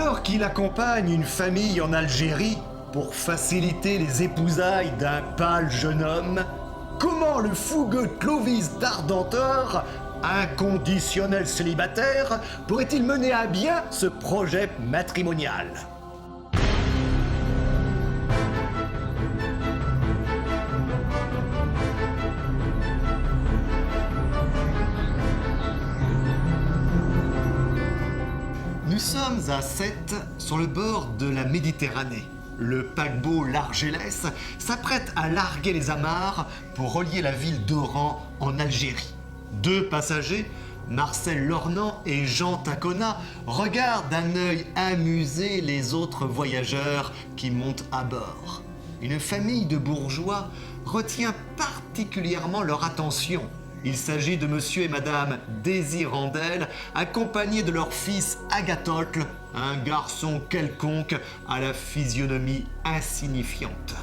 Alors qu'il accompagne une famille en Algérie pour faciliter les épousailles d'un pâle jeune homme, comment le fougueux Clovis d'Ardenteur, inconditionnel célibataire, pourrait-il mener à bien ce projet matrimonial ? Nous sommes à Sète, sur le bord de la Méditerranée. Le paquebot l'Argelès s'apprête à larguer les amarres pour relier la ville d'Oran en Algérie. Deux passagers, Marcel Lornant et Jean Taconna, regardent d'un œil amusé les autres voyageurs qui montent à bord. Une famille de bourgeois retient particulièrement leur attention. Il s'agit de monsieur et madame Désirandel, accompagnés de leur fils Agathocle, un garçon quelconque à la physionomie insignifiante.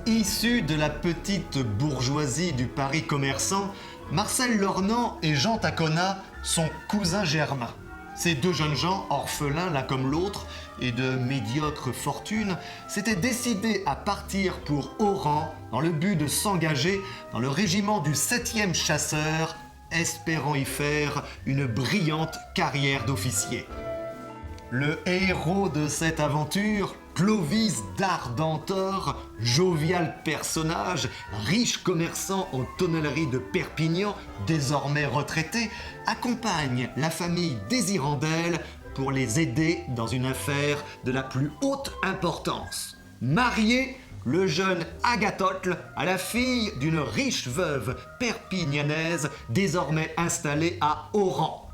Issus de la petite bourgeoisie du Paris commerçant, Marcel Lornant et Jean Taconna sont cousins germains. Ces deux jeunes gens, orphelins l'un comme l'autre et de médiocre fortune, s'étaient décidés à partir pour Oran dans le but de s'engager dans le régiment du 7e chasseurs, espérant y faire une brillante carrière d'officier. Le héros de cette aventure, Clovis d'Ardenteur, jovial personnage, riche commerçant en tonnellerie de Perpignan, désormais retraité, accompagne la famille Désirandel pour les aider dans une affaire de la plus haute importance. Marier le jeune Agathocle à la fille d'une riche veuve perpignanaise désormais installée à Oran.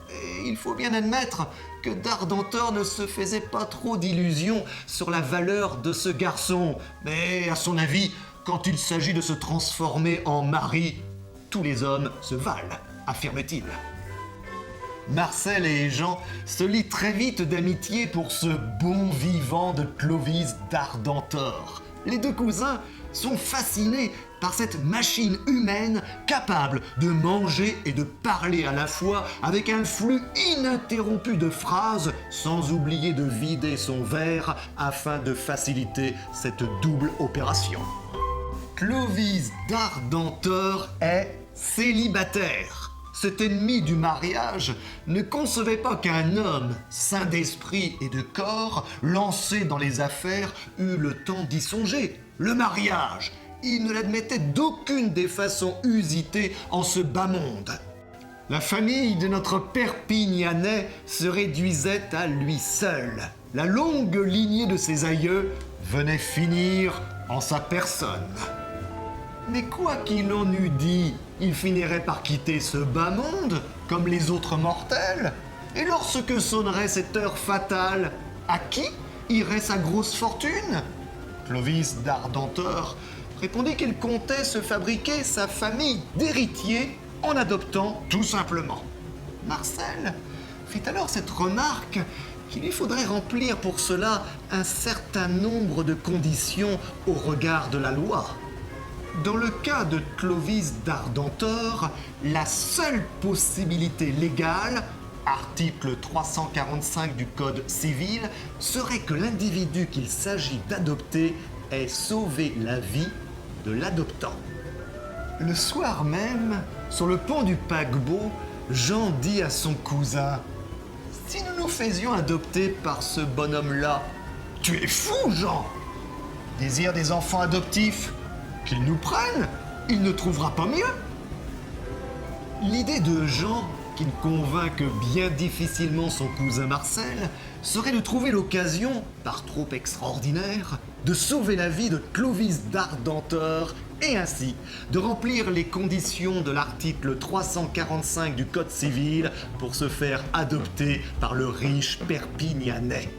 Et il faut bien admettre que d'Ardenteur ne se faisait pas trop d'illusions sur la valeur de ce garçon. Mais à son avis, quand il s'agit de se transformer en mari, tous les hommes se valent, affirme-t-il. Marcel et Jean se lient très vite d'amitié pour ce bon vivant de Clovis d'Ardenteur. Les deux cousins sont fascinés par cette machine humaine capable de manger et de parler à la fois avec un flux ininterrompu de phrases, sans oublier de vider son verre afin de faciliter cette double opération. Clovis d'Ardenteur est célibataire. Cet ennemi du mariage ne concevait pas qu'un homme, sain d'esprit et de corps, lancé dans les affaires, eût le temps d'y songer. Le mariage, il ne l'admettait d'aucune des façons usitées en ce bas monde. La famille de notre Perpignanais se réduisait à lui seul. La longue lignée de ses aïeux venait finir en sa personne. Mais quoi qu'il en eût dit, il finirait par quitter ce bas monde, comme les autres mortels. Et lorsque sonnerait cette heure fatale, à qui irait sa grosse fortune ? Clovis d'Ardenteur répondit qu'il comptait se fabriquer sa famille d'héritiers en adoptant tout simplement. Marcel fit alors cette remarque qu'il lui faudrait remplir pour cela un certain nombre de conditions au regard de la loi. Dans le cas de Clovis d'Ardenteur, la seule possibilité légale, article 345 du Code civil, serait que l'individu qu'il s'agit d'adopter ait sauvé la vie de l'adoptant. Le soir même, sur le pont du paquebot, Jean dit à son cousin « Si nous nous faisions adopter par ce bonhomme-là, tu es fou, Jean ! Désire des enfants adoptifs ? Qu'il nous prenne, il ne trouvera pas mieux. » L'idée de Jean, qui ne convainc que bien difficilement son cousin Marcel, serait de trouver l'occasion, par trop extraordinaire, de sauver la vie de Clovis d'Ardenteur et ainsi de remplir les conditions de l'article 345 du Code civil pour se faire adopter par le riche Perpignanais.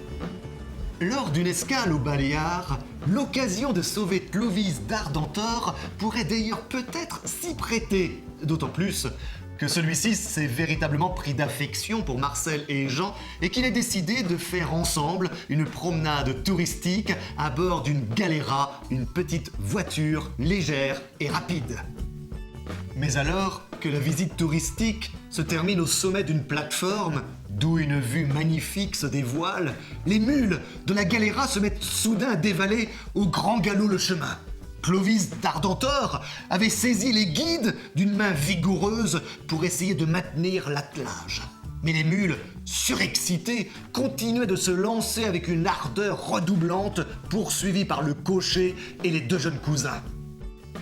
Lors d'une escale aux Baléares, l'occasion de sauver Clovis d'Ardenteur pourrait d'ailleurs peut-être s'y prêter, d'autant plus que celui-ci s'est véritablement pris d'affection pour Marcel et Jean et qu'il est décidé de faire ensemble une promenade touristique à bord d'une Galera, une petite voiture légère et rapide. Mais alors que la visite touristique se termine au sommet d'une plateforme, d'où une vue magnifique se dévoile, les mules de la galéra se mettent soudain à dévaler au grand galop le chemin. Clovis d'Ardentor avait saisi les guides d'une main vigoureuse pour essayer de maintenir l'attelage. Mais les mules, surexcitées, continuaient de se lancer avec une ardeur redoublante, poursuivies par le cocher et les deux jeunes cousins.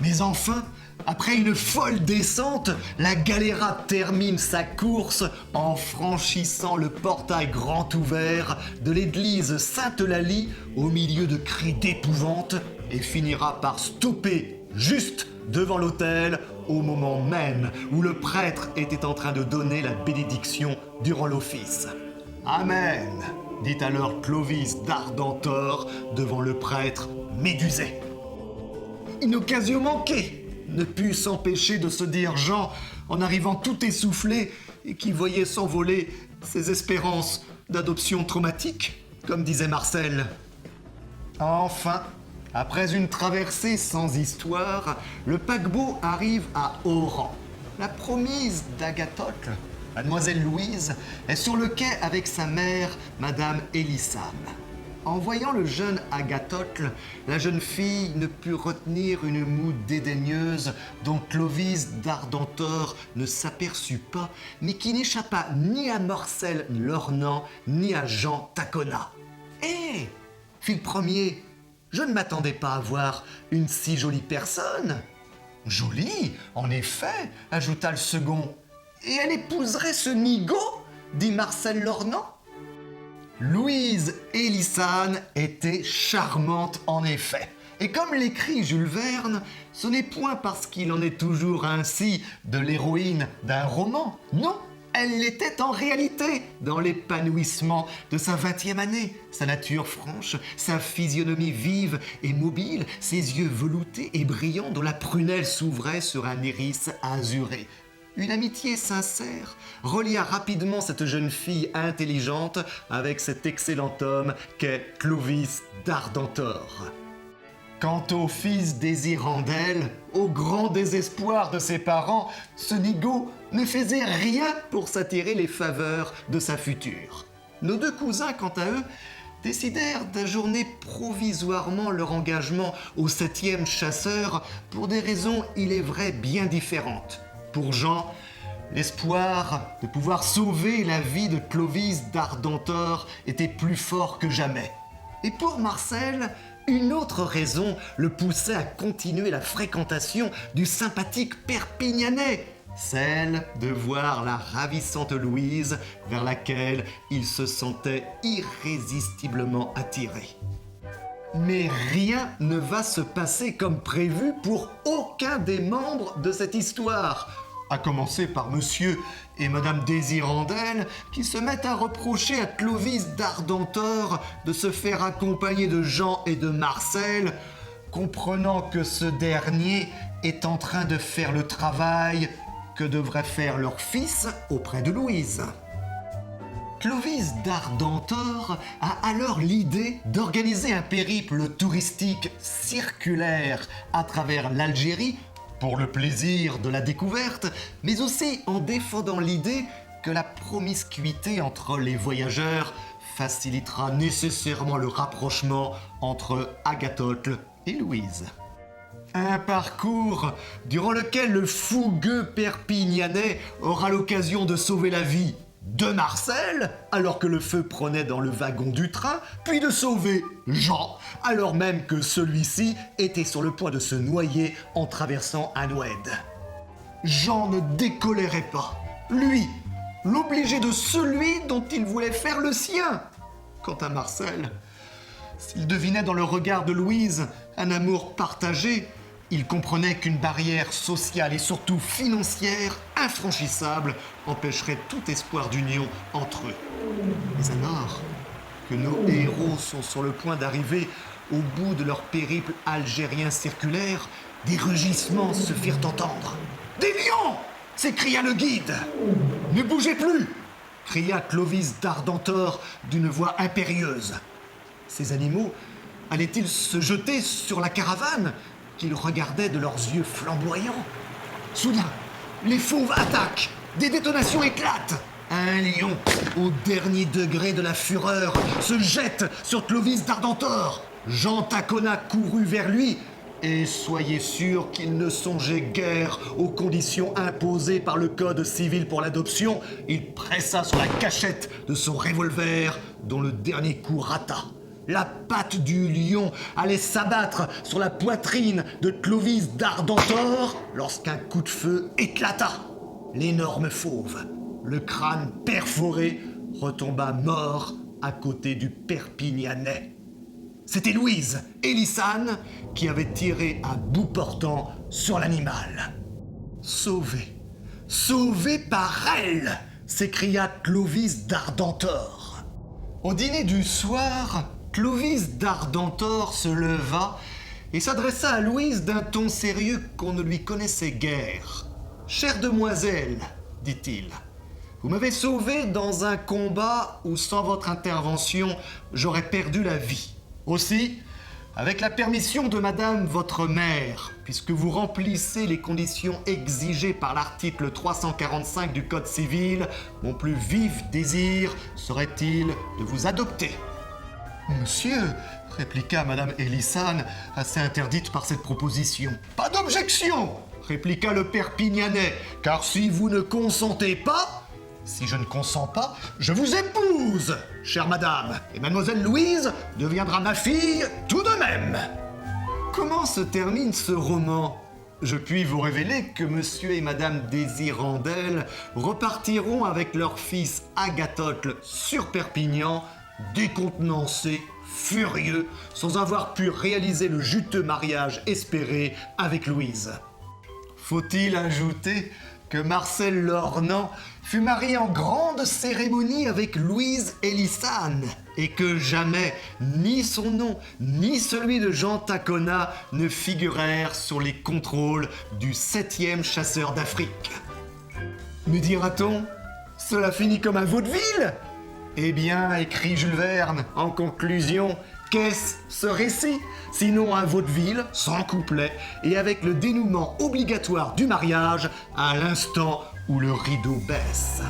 Mais enfin, après une folle descente, la galéra termine sa course en franchissant le portail grand ouvert de l'église Sainte-Eulalie au milieu de cris d'épouvante et finira par stopper juste devant l'autel au moment même où le prêtre était en train de donner la bénédiction durant l'office. « Amen » dit alors Clovis d'Ardentor devant le prêtre médusé. Une occasion manquée, ne put s'empêcher de se dire Jean en arrivant tout essoufflé et qui voyait s'envoler ses espérances d'adoption traumatique, comme disait Marcel. Enfin, après une traversée sans histoire, le paquebot arrive à Oran. La promise d'Agathocle, mademoiselle Louise, est sur le quai avec sa mère, madame Élissane. En voyant le jeune Agathocle, la jeune fille ne put retenir une moue dédaigneuse dont Clovis d'Ardentor ne s'aperçut pas, mais qui n'échappa ni à Marcel Lornan, ni à Jean Taconna. « Hé !» fit le premier. « Je ne m'attendais pas à voir une si jolie personne. »« Jolie, en effet, » ajouta le second. « Et elle épouserait ce nigaud ?» dit Marcel Lornan. Louise Élissane était charmante en effet. Et comme l'écrit Jules Verne, ce n'est point parce qu'il en est toujours ainsi de l'héroïne d'un roman. Non, elle l'était en réalité dans l'épanouissement de sa 20e année. Sa nature franche, sa physionomie vive et mobile, ses yeux veloutés et brillants dont la prunelle s'ouvrait sur un iris azuré. Une amitié sincère relia rapidement cette jeune fille intelligente avec cet excellent homme qu'est Clovis d'Ardentor. Quant au fils Désirandel, au grand désespoir de ses parents, ce nigaud ne faisait rien pour s'attirer les faveurs de sa future. Nos deux cousins, quant à eux, décidèrent d'ajourner provisoirement leur engagement au 7e chasseur pour des raisons, il est vrai, bien différentes. Pour Jean, l'espoir de pouvoir sauver la vie de Clovis d'Ardentor était plus fort que jamais. Et pour Marcel, une autre raison le poussait à continuer la fréquentation du sympathique Perpignanais, celle de voir la ravissante Louise vers laquelle il se sentait irrésistiblement attiré. Mais rien ne va se passer comme prévu pour aucun des membres de cette histoire, à commencer par monsieur et madame Désirandel qui se mettent à reprocher à Clovis d'Ardentor de se faire accompagner de Jean et de Marcel, comprenant que ce dernier est en train de faire le travail que devrait faire leur fils auprès de Louise. Clovis d'Ardentor a alors l'idée d'organiser un périple touristique circulaire à travers l'Algérie pour le plaisir de la découverte, mais aussi en défendant l'idée que la promiscuité entre les voyageurs facilitera nécessairement le rapprochement entre Agathocle et Louise. Un parcours durant lequel le fougueux Perpignanais aura l'occasion de sauver la vie de Marcel, alors que le feu prenait dans le wagon du train, puis de sauver Jean, alors même que celui-ci était sur le point de se noyer en traversant un oued. Jean ne décolérait pas. Lui, l'obligé de celui dont il voulait faire le sien. Quant à Marcel, s'il devinait dans le regard de Louise un amour partagé, il comprenait qu'une barrière sociale et surtout financière infranchissable empêcherait tout espoir d'union entre eux. Mais alors que nos héros sont sur le point d'arriver au bout de leur périple algérien circulaire, des rugissements se firent entendre. « Des lions !» s'écria le guide. « Ne bougez plus !» cria Clovis d'Ardentor d'une voix impérieuse. Ces animaux allaient-ils se jeter sur la caravane qu'ils regardaient de leurs yeux flamboyants? Soudain, les fauves attaquent. Des détonations éclatent. Un lion, au dernier degré de la fureur, se jette sur Clovis d'Ardentor. Jean Tacona courut vers lui, et soyez sûr qu'il ne songeait guère aux conditions imposées par le Code civil pour l'adoption. Il pressa sur la gâchette de son revolver, dont le dernier coup rata. La patte du lion allait s'abattre sur la poitrine de Clovis d'Ardentor lorsqu'un coup de feu éclata. L'énorme fauve, le crâne perforé, retomba mort à côté du Perpignanais. C'était Louise Élissane qui avait tiré à bout portant sur l'animal. « Sauvé, sauvé par elle !» s'écria Clovis d'Ardentor. Au dîner du soir, Clovis d'Ardentor se leva et s'adressa à Louise d'un ton sérieux qu'on ne lui connaissait guère. « Chère demoiselle, dit-il, vous m'avez sauvé dans un combat où, sans votre intervention, j'aurais perdu la vie. Aussi, avec la permission de madame votre mère, puisque vous remplissez les conditions exigées par l'article 345 du Code civil, mon plus vif désir serait-il de vous adopter. » « Monsieur, répliqua madame Élissane, assez interdite par cette proposition. « Pas d'objection !» répliqua le Perpignanais, « car si vous ne consentez pas, si je ne consens pas, je vous épouse, chère madame, et mademoiselle Louise deviendra ma fille tout de même. » Comment se termine ce roman ? Je puis vous révéler que monsieur et madame Désirandel repartiront avec leur fils Agathocle sur Perpignan, décontenancés, furieux, sans avoir pu réaliser le juteux mariage espéré avec Louise. Faut-il ajouter que Marcel Lornan fut marié en grande cérémonie avec Louise Élissane et que jamais ni son nom ni celui de Jean Tacona ne figurèrent sur les contrôles du 7e chasseur d'Afrique. Me dira-t-on, cela finit comme un vaudeville ? Eh bien, écrit Jules Verne, en conclusion, qu'est-ce ce récit ? Sinon un vaudeville, sans couplet, et avec le dénouement obligatoire du mariage à l'instant où le rideau baisse.